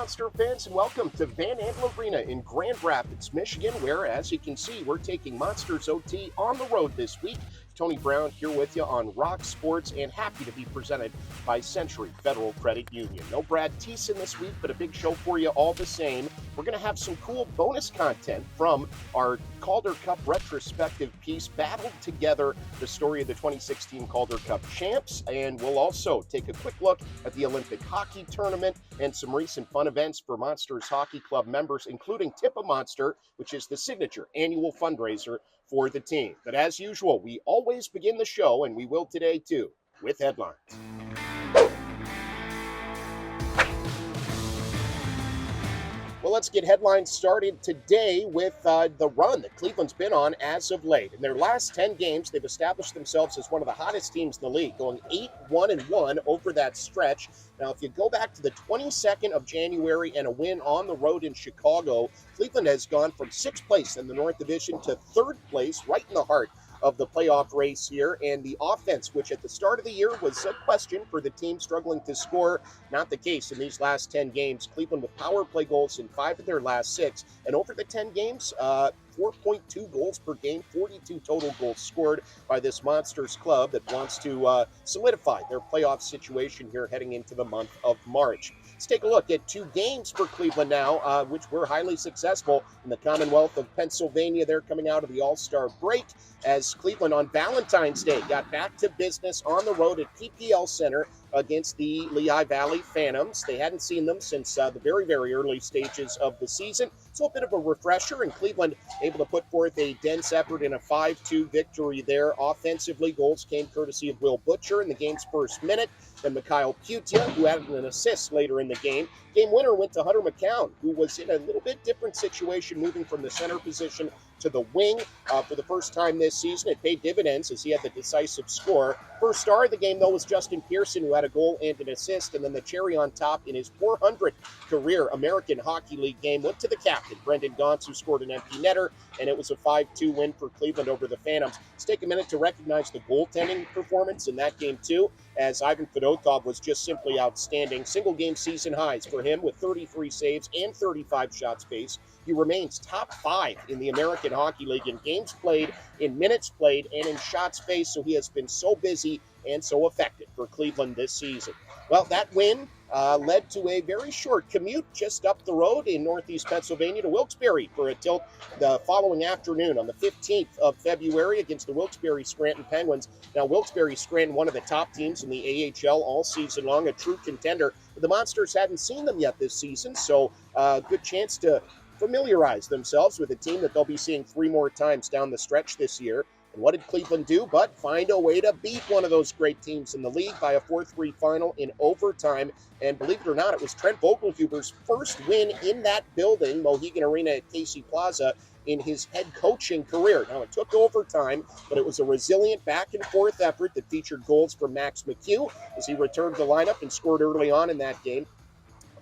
Monster fans, and welcome to Van Andel Arena in Grand Rapids, Michigan, where, as you can see, we're taking Monsters OT on the road this week. Tony Brown here with you on Rock Sports, and happy to be presented by Century Federal Credit Union. No Brad Thiessen this week, but a big show for you all the same. We're going to have some cool bonus content from our Calder Cup retrospective piece, Battled Together, the story of the 2016 Calder Cup champs, and we'll also take a quick look at the Olympic hockey tournament and some recent fun events for Monsters Hockey Club members, including Tip a Monster, which is the signature annual fundraiser for the team. But as usual, we always begin the show, and we will today too, with headlines. Well, let's get headlines started today with the run that Cleveland's been on as of late. In their last 10 games, they've established themselves as one of the hottest teams in the league, going 8-1-1 over that stretch. Now, if you go back to the 22nd of January and a win on the road in Chicago, Cleveland has gone from 6th place in the North Division to 3rd place, right in the heart of the playoff race here. And the offense, which at the start of the year was a question for the team struggling to score, not the case in these last 10 games. Cleveland with power play goals in 5 of their last 6. And over the 10 games, 4.2 goals per game, 42 total goals scored by this Monsters club that wants to solidify their playoff situation here heading into the month of March. Let's take a look at 2 games for Cleveland now, which were highly successful in the Commonwealth of Pennsylvania. They're coming out of the All-Star break as Cleveland on Valentine's Day got back to business on the road at PPL Center against the Lehigh Valley Phantoms. They hadn't seen them since the very, very early stages of the season. So a bit of a refresher, and Cleveland able to put forth a dense effort in a 5-2 victory there. Offensively, goals came courtesy of Will Butcher in the game's first minute, then Mikhail Putia, who added an assist later in the game. Game winner went to Hunter McCown, who was in a little bit different situation, moving from the center position to the wing for the first time this season. It paid dividends as he had the decisive score. First star of the game, though, was Justin Pearson, who had a goal and an assist, and then the cherry on top in his 400th career American Hockey League game went to the captain, Brendan Gaunce, who scored an empty netter, and it was a 5-2 win for Cleveland over the Phantoms. Let's take a minute to recognize the goaltending performance in that game, too, as Ivan Fedotov was just simply outstanding. Single game season highs for him with 33 saves and 35 shots faced. He remains top 5 in the American Hockey League in games played, in minutes played, and in shots faced, so he has been so busy and so effective for Cleveland this season. Well, that win led to a very short commute just up the road in northeast Pennsylvania to Wilkes-Barre for a tilt the following afternoon on the 15th of February against the Wilkes-Barre Scranton Penguins. Now, Wilkes-Barre Scranton, one of the top teams in the AHL all season long, a true contender. But the Monsters hadn't seen them yet this season, so good chance to familiarize themselves with a team that they'll be seeing 3 more times down the stretch this year. And what did Cleveland do but find a way to beat one of those great teams in the league by a 4-3 final in overtime? And believe it or not, it was Trent Vogelhuber's first win in that building, Mohegan Arena at Casey Plaza, in his head coaching career. Now, it took overtime, but it was a resilient back-and-forth effort that featured goals from Max McHugh as he returned to the lineup and scored early on in that game.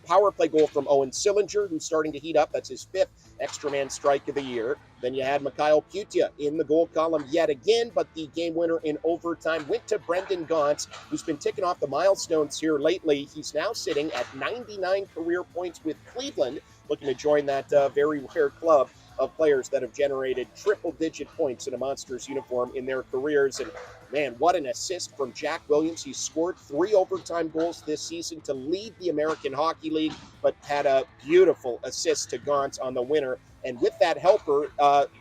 Power play goal from Owen Sillinger, who's starting to heat up. That's his 5th extra man strike of the year. Then you had Mikhail Putia in the goal column yet again, but the game winner in overtime went to Brendan Gaunce, who's been ticking off the milestones here lately. He's now sitting at 99 career points with Cleveland, looking to join that very rare club of players that have generated triple-digit points in a Monsters uniform in their careers. And man, what an assist from Jack Williams. He scored 3 overtime goals this season to lead the American Hockey League, but had a beautiful assist to Gaunce on the winner. And with that helper,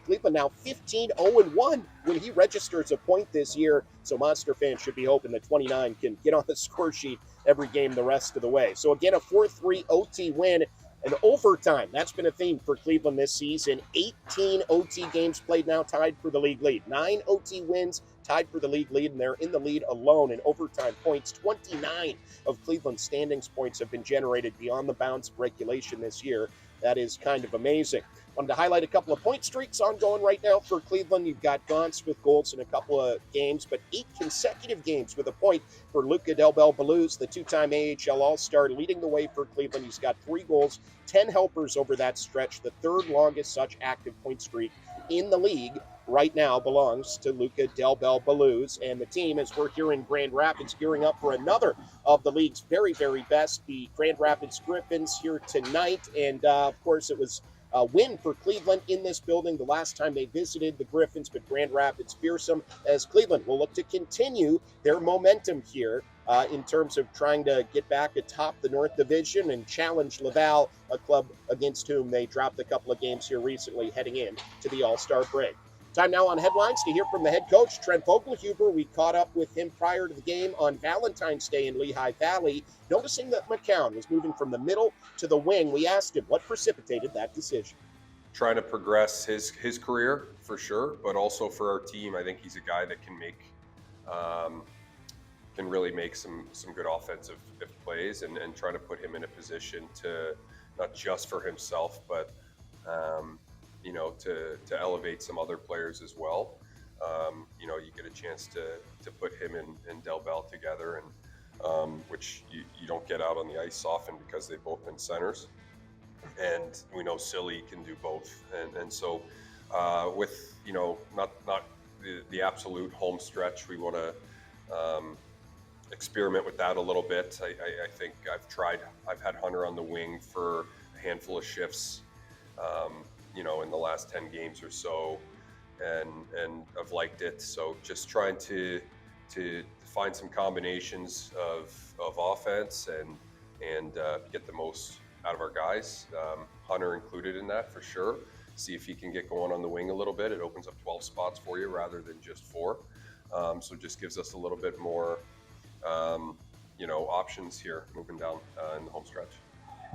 Cleveland now 15-0-1 when he registers a point this year. So Monster fans should be hoping that 29 can get on the score sheet every game the rest of the way. So again, a 4-3 OT win. And overtime, that's been a theme for Cleveland this season. 18 OT games played now, tied for the league lead. 9 OT wins, tied for the league lead, and they're in the lead alone in overtime points. 29 of Cleveland's standings points have been generated beyond the bounds of regulation this year. That is kind of amazing. Wanted to highlight a couple of point streaks ongoing right now for Cleveland. You've got Gaunce with goals in a couple of games, but 8 consecutive games with a point for Luca Del Bel Belluz, the 2-time AHL All-Star, leading the way for Cleveland. He's got 3 goals, 10 helpers over that stretch, the 3rd longest such active point streak in the league. right now belongs to Luca Del Bel Belluz, and the team, as we're here in Grand Rapids, gearing up for another of the league's very, very best, the Grand Rapids Griffins here tonight. And of course, it was a win for Cleveland in this building the last time they visited the Griffins, but Grand Rapids fearsome, as Cleveland will look to continue their momentum here in terms of trying to get back atop the North Division and challenge Laval, a club against whom they dropped a couple of games here recently heading in to the All-Star break. Time now on Headlines to hear from the head coach, Trent Vogelhuber. We caught up with him prior to the game on Valentine's Day in Lehigh Valley. Noticing that McCown was moving from the middle to the wing, we asked him what precipitated that decision. Trying to progress his career for sure, but also for our team. I think he's a guy that can really make some good offensive plays, and try to put him in a position to not just for himself, but to elevate some other players as well. You get a chance to put him and Del Bel together, and which you don't get out on the ice often because they've both been centers. And we know Silly can do both, and so with not the absolute home stretch, we want to experiment with that a little bit. I think I've had Hunter on the wing for a handful of shifts, in the last 10 games or so, and I've liked it. So just trying to find some combinations of offense and get the most out of our guys. Hunter included in that for sure. See if he can get going on the wing a little bit. It opens up 12 spots for you rather than just 4. So it just gives us a little bit more options here moving down in the home stretch.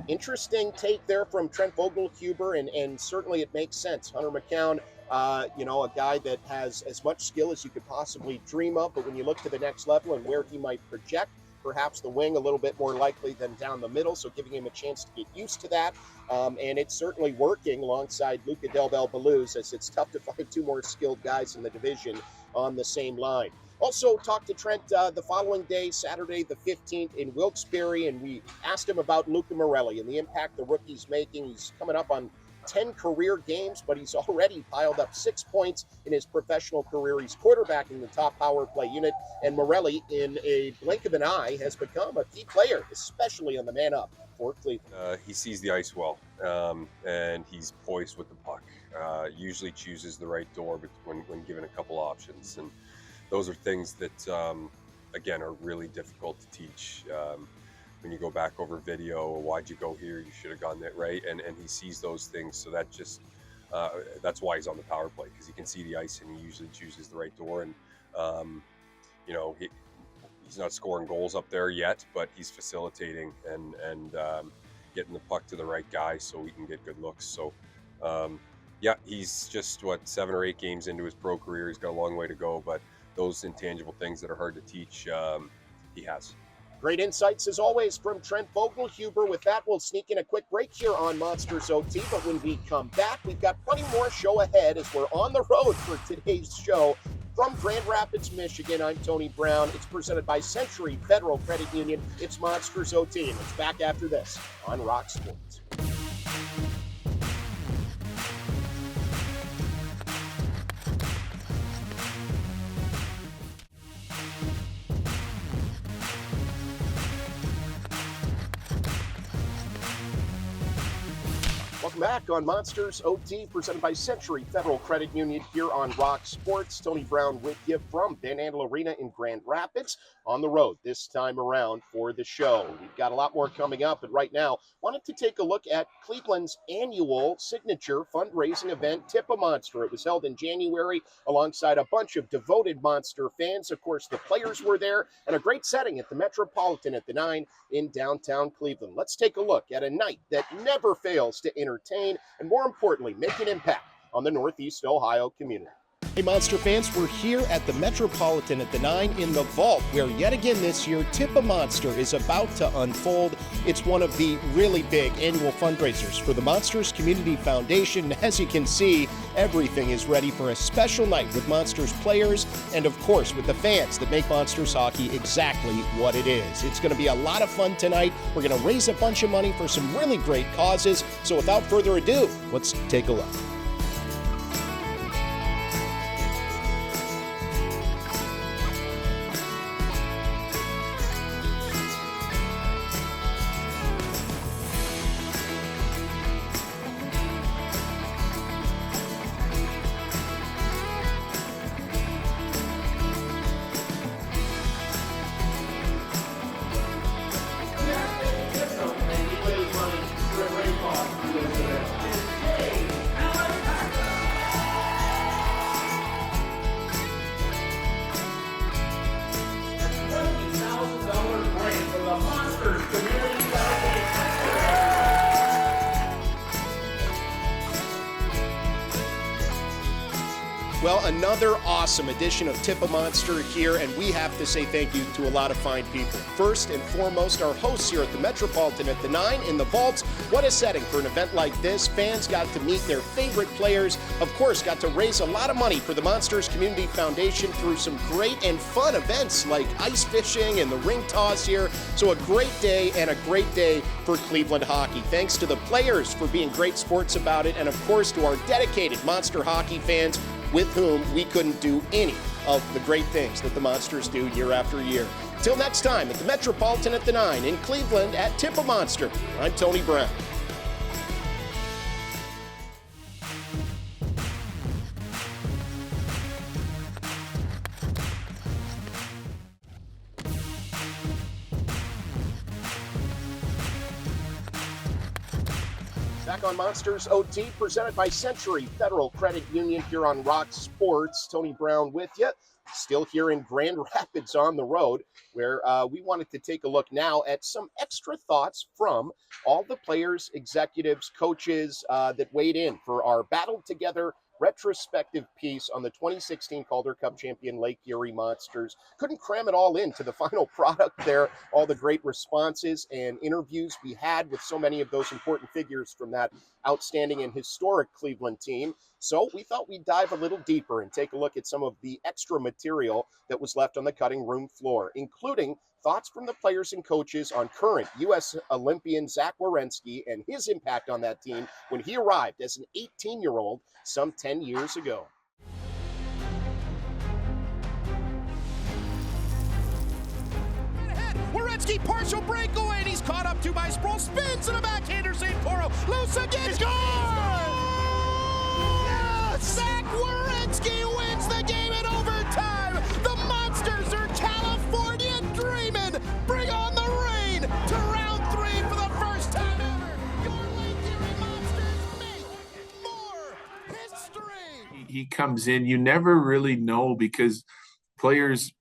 Interesting take there from Trent Vogelhuber, and certainly it makes sense. Hunter McCown, a guy that has as much skill as you could possibly dream of, but when you look to the next level and where he might project, perhaps the wing a little bit more likely than down the middle, so giving him a chance to get used to that. And it's certainly working alongside Luca Del Bel Belluz, as it's tough to find two more skilled guys in the division on the same line. Also talked to Trent the following day, Saturday the 15th in Wilkes-Barre, and we asked him about Luca Morelli and the impact the rookie's making. He's coming up on 10 career games, but he's already piled up 6 points in his professional career. He's quarterbacking the top power play unit, and Morelli, in a blink of an eye, has become a key player, especially on the man-up for Cleveland. He sees the ice well, and he's poised with the puck. Usually chooses the right door when given a couple options, and those are things that, again, are really difficult to teach. When you go back over video, why'd you go here? You should have gone that right. And he sees those things. So that just, that's why he's on the power play, because he can see the ice and he usually chooses the right door. And, he's not scoring goals up there yet, but he's facilitating and getting the puck to the right guy so he can get good looks. So, he's just, 7 or 8 games into his pro career. He's got a long way to go, but those intangible things that are hard to teach, he has. Great insights, as always, from Trent Vogelhuber. With that, we'll sneak in a quick break here on Monsters OT, but when we come back, we've got plenty more show ahead as we're on the road for today's show. From Grand Rapids, Michigan, I'm Tony Brown. It's presented by Century Federal Credit Union. It's Monsters OT, and it's back after this on Rock Sports. Welcome back on Monsters OT, presented by Century Federal Credit Union here on Rock Sports. Tony Brown with you from Van Andel Arena in Grand Rapids, on the road this time around for the show. We've got a lot more coming up, but right now, wanted to take a look at Cleveland's annual signature fundraising event, Tip a Monster. It was held in January alongside a bunch of devoted Monster fans. Of course, the players were there, and a great setting at the Metropolitan at the 9 in downtown Cleveland. Let's take a look at a night that never fails to entertain and, more importantly, make an impact on the Northeast Ohio community. Hey Monster fans, we're here at the Metropolitan at the 9 in the Vault, where yet again this year, Tip a Monster is about to unfold. It's one of the really big annual fundraisers for the Monsters Community Foundation. As you can see, everything is ready for a special night with Monsters players and, of course, with the fans that make Monsters hockey exactly what it is. It's going to be a lot of fun tonight. We're going to raise a bunch of money for some really great causes. So without further ado, let's take a look. Well, another awesome edition of Tip a Monster here, and we have to say thank you to a lot of fine people. First and foremost, our hosts here at the Metropolitan at the 9 in the Vaults. What a setting for an event like this. Fans got to meet their favorite players. Of course, got to raise a lot of money for the Monsters Community Foundation through some great and fun events like ice fishing and the ring toss here. So a great day and a great day for Cleveland hockey. Thanks to the players for being great sports about it, and of course to our dedicated Monster hockey fans, with whom we couldn't do any of the great things that the Monsters do year after year. Till next time at the Metropolitan at the 9 in Cleveland at Tip a Monster, I'm Tony Brown. Back on Monsters OT, presented by Century Federal Credit Union here on Rock Sports. Tony Brown with you, still here in Grand Rapids on the road, where we wanted to take a look now at some extra thoughts from all the players, executives, coaches that weighed in for our Battle Together retrospective piece on the 2016 Calder Cup champion Lake Erie Monsters. Couldn't cram it all into the final product there, all the great responses and interviews we had with so many of those important figures from that outstanding and historic Cleveland team. So we thought we'd dive a little deeper and take a look at some of the extra material that was left on the cutting room floor, including thoughts from the players and coaches on current U.S. Olympian Zach Werenski and his impact on that team when he arrived as an 18-year-old some 10 years ago. Werenski partial breakaway, and he's caught up to by Sproul, spins in a backhander, St. Poro, loose again, score! Yes! Zach Werenski wins the game in overtime. The Monsters are California dreaming. Bring on the rain to round 3 for the first time ever. Your Lake Erie Monsters make more history. He comes in, you never really know, because players,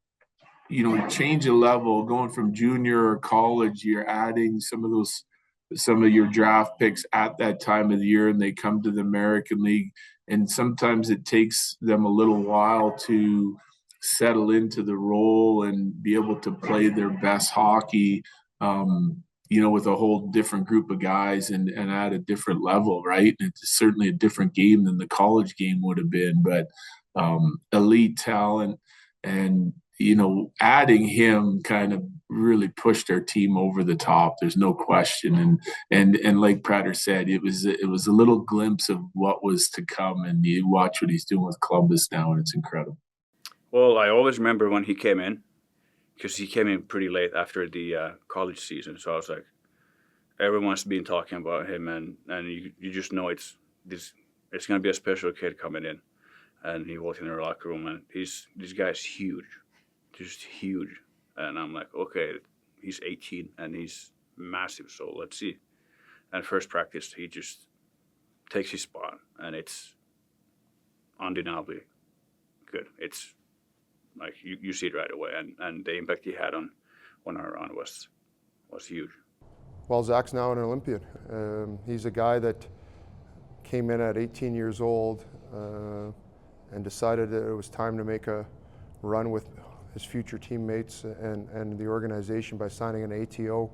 change a level going from junior or college. You're adding some of your draft picks at that time of the year, and they come to the American League, and sometimes it takes them a little while to settle into the role and be able to play their best hockey, with a whole different group of guys and at a different level, right? It's certainly a different game than the college game would have been, but elite talent, and adding him kind of really pushed our team over the top. There's no question. And like Prater said, it was a little glimpse of what was to come. And you watch what he's doing with Columbus now, and it's incredible. Well, I always remember when he came in, because he came in pretty late after the college season. So I was like, everyone's been talking about him, and you just know it's going to be a special kid coming in. And he walked in our locker room, and this guy's huge. Just huge. And I'm like, okay, he's 18 and he's massive, so let's see. And first practice, he just takes his spot, and it's undeniably good. It's like you see it right away, and the impact he had on our run was huge. Well, Zach's now an Olympian. He's a guy that came in at 18 years old and decided that it was time to make a run with his future teammates and the organization by signing an ATO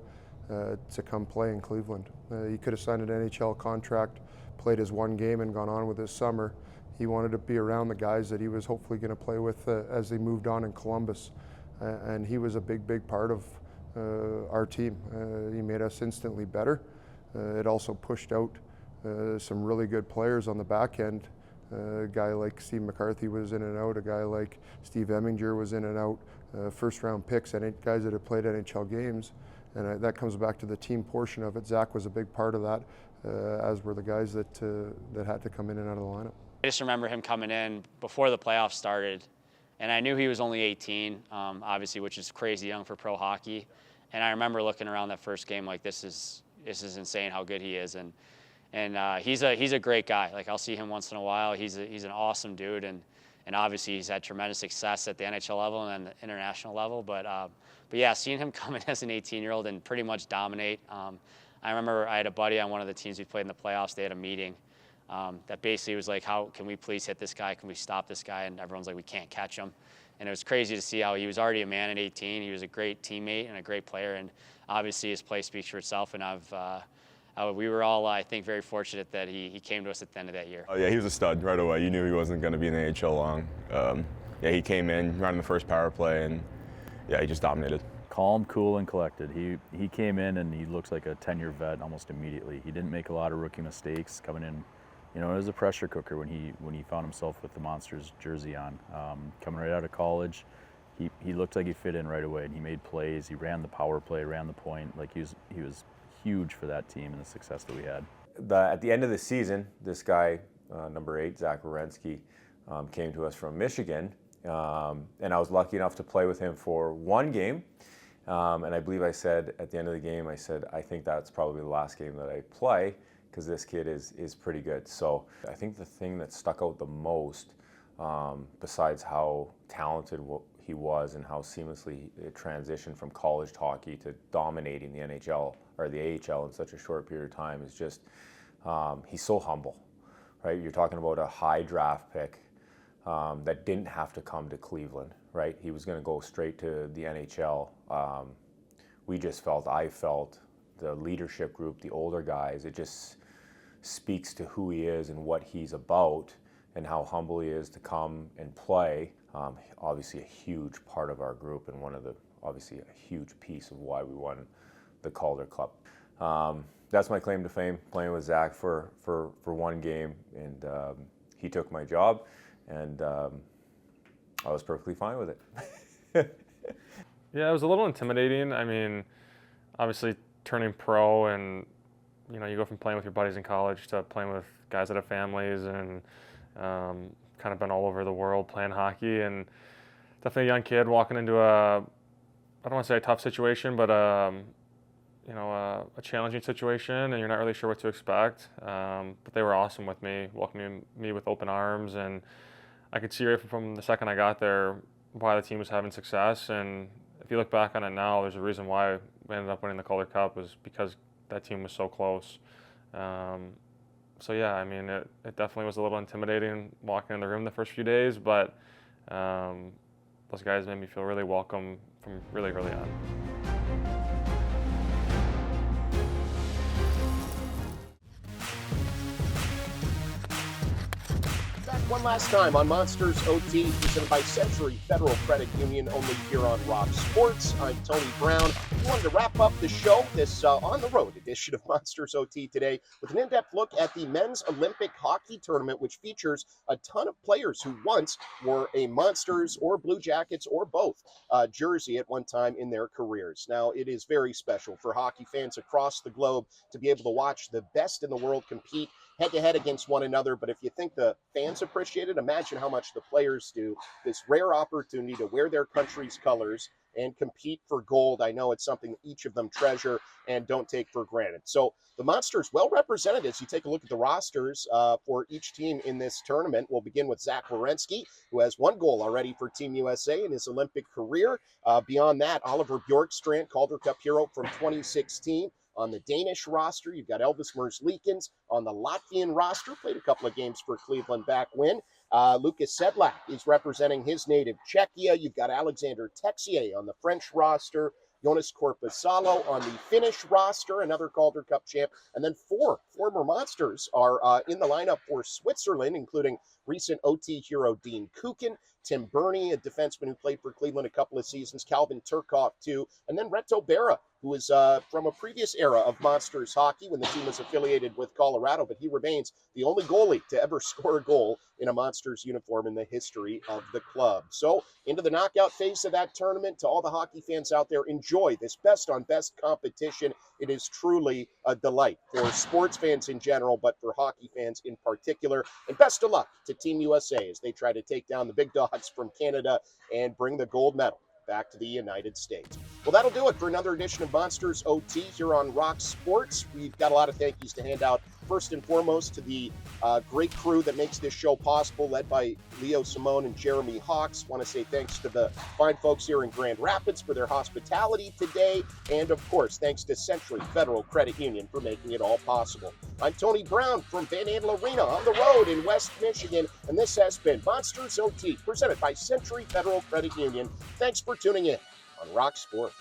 to come play in Cleveland. He could have signed an NHL contract, played his one game and gone on with his summer. He wanted to be around the guys that he was hopefully going to play with as they moved on in Columbus. And he was a big part of our team. He made us instantly better. It also pushed out some really good players on the back end. A guy like Steve McCarthy was in and out. A guy like Steve Eminger was in and out. First-round picks, and guys that had played NHL games. And that comes back to the team portion of it. Zach was a big part of that, as were the guys that had to come in and out of the lineup. I just remember him coming in before the playoffs started, and I knew he was only 18, obviously, which is crazy young for pro hockey. And I remember looking around that first game like, this is insane how good he is. And he's a great guy. Like, I'll see him once in a while. He's an awesome dude, and obviously he's had tremendous success at the NHL level and the international level. But yeah, seeing him come in as an 18-year-old and pretty much dominate. I remember I had a buddy on one of the teams we played in the playoffs. They had a meeting, that basically was like, how can we please hit this guy? Can we stop this guy? And everyone's like, we can't catch him. And it was crazy to see how he was already a man at 18. He was a great teammate and a great player. And obviously his play speaks for itself. And we were all, I think, very fortunate that he came to us at the end of that year. Oh, yeah, he was a stud right away. You knew he wasn't going to be in the AHL long. Yeah, he came in, running the first power play, and yeah, he just dominated. Calm, cool, and collected. He came in and he looks like a 10-year vet almost immediately. He didn't make a lot of rookie mistakes coming in. You know, it was a pressure cooker when he found himself with the Monsters jersey on. Coming right out of college, he looked like he fit in right away, and he made plays. He ran the power play, ran the point. Like he was huge for that team and the success that we had. At the end of the season, this guy, number 8, Zach Werenski, came to us from Michigan, and I was lucky enough to play with him for one game. And I believe I said at the end of the game, I said, I think that's probably the last game that I play because this kid is pretty good. So I think the thing that stuck out the most, besides how talented he was and how seamlessly it transitioned from college hockey to dominating the NHL or the AHL in such a short period of time, is just he's so humble, right? You're talking about a high draft pick that didn't have to come to Cleveland, right? He was going to go straight to the NHL. I felt the leadership group, the older guys, it just speaks to who he is and what he's about and how humble he is to come and play. Obviously a huge part of our group and obviously a huge piece of why we won the Calder Cup. That's my claim to fame, playing with Zach for one game, and he took my job, and I was perfectly fine with it. Yeah, it was a little intimidating. I mean, obviously turning pro, and you know, you go from playing with your buddies in college to playing with guys that have families, and kind of been all over the world playing hockey, and definitely a young kid walking into I don't want to say a tough situation, but you know, a challenging situation, and you're not really sure what to expect. But they were awesome with me, welcoming me with open arms, and I could see right from the second I got there why the team was having success. And if you look back on it now, there's a reason why we ended up winning the Calder Cup, was because that team was so close. So yeah, I mean, it definitely was a little intimidating walking in the room the first few days, but those guys made me feel really welcome from really early on. One last time on Monsters OT, presented by Century Federal Credit Union, only here on Rock Sports. I'm Tony Brown. We wanted to wrap up the show, this on-the-road edition of Monsters OT today, with an in-depth look at the Men's Olympic Hockey Tournament, which features a ton of players who once wore a Monsters or Blue Jackets or both jersey at one time in their careers. Now, it is very special for hockey fans across the globe to be able to watch the best in the world compete head-to-head against one another. But if you think the fans appreciate it, imagine how much the players do. This rare opportunity to wear their country's colors and compete for gold. I know it's something each of them treasure and don't take for granted. So the Monsters well represented as you take a look at the rosters for each team in this tournament. We'll begin with Zach Werenski, who has one goal already for Team USA in his Olympic career. Beyond that, Oliver Bjorkstrand, Calder Cup hero from 2016. On the Danish roster, you've got Elvis Merzlikins. On the Latvian roster, played a couple of games for Cleveland back when. Lucas Sedlak is representing his native Czechia. You've got Alexander Texier on the French roster. Jonas Korpisalo on the Finnish roster, another Calder Cup champ. And then 4 former Monsters are in the lineup for Switzerland, including recent OT hero Dean Kukin, Tim Burney, a defenseman who played for Cleveland a couple of seasons, Calvin Turkov too, and then Reto Berra, who is from a previous era of Monsters hockey when the team was affiliated with Colorado, but he remains the only goalie to ever score a goal in a Monsters uniform in the history of the club. So into the knockout phase of that tournament, to all the hockey fans out there, enjoy this best on best competition. It is truly a delight for sports fans in general, but for hockey fans in particular. And best of luck to Team USA as they try to take down the big dogs from Canada and bring the gold medal back to the United States. Well, that'll do it for another edition of Monsters OT here on Rock Sports. We've got a lot of thank yous to hand out. First and foremost to the great crew that makes this show possible, led by Leo Simone and Jeremy Hawks. Want to say thanks to the fine folks here in Grand Rapids for their hospitality today. And, of course, thanks to Century Federal Credit Union for making it all possible. I'm Tony Brown from Van Andel Arena on the road in West Michigan, and this has been Monsters OT, presented by Century Federal Credit Union. Thanks for tuning in on Rock Sports.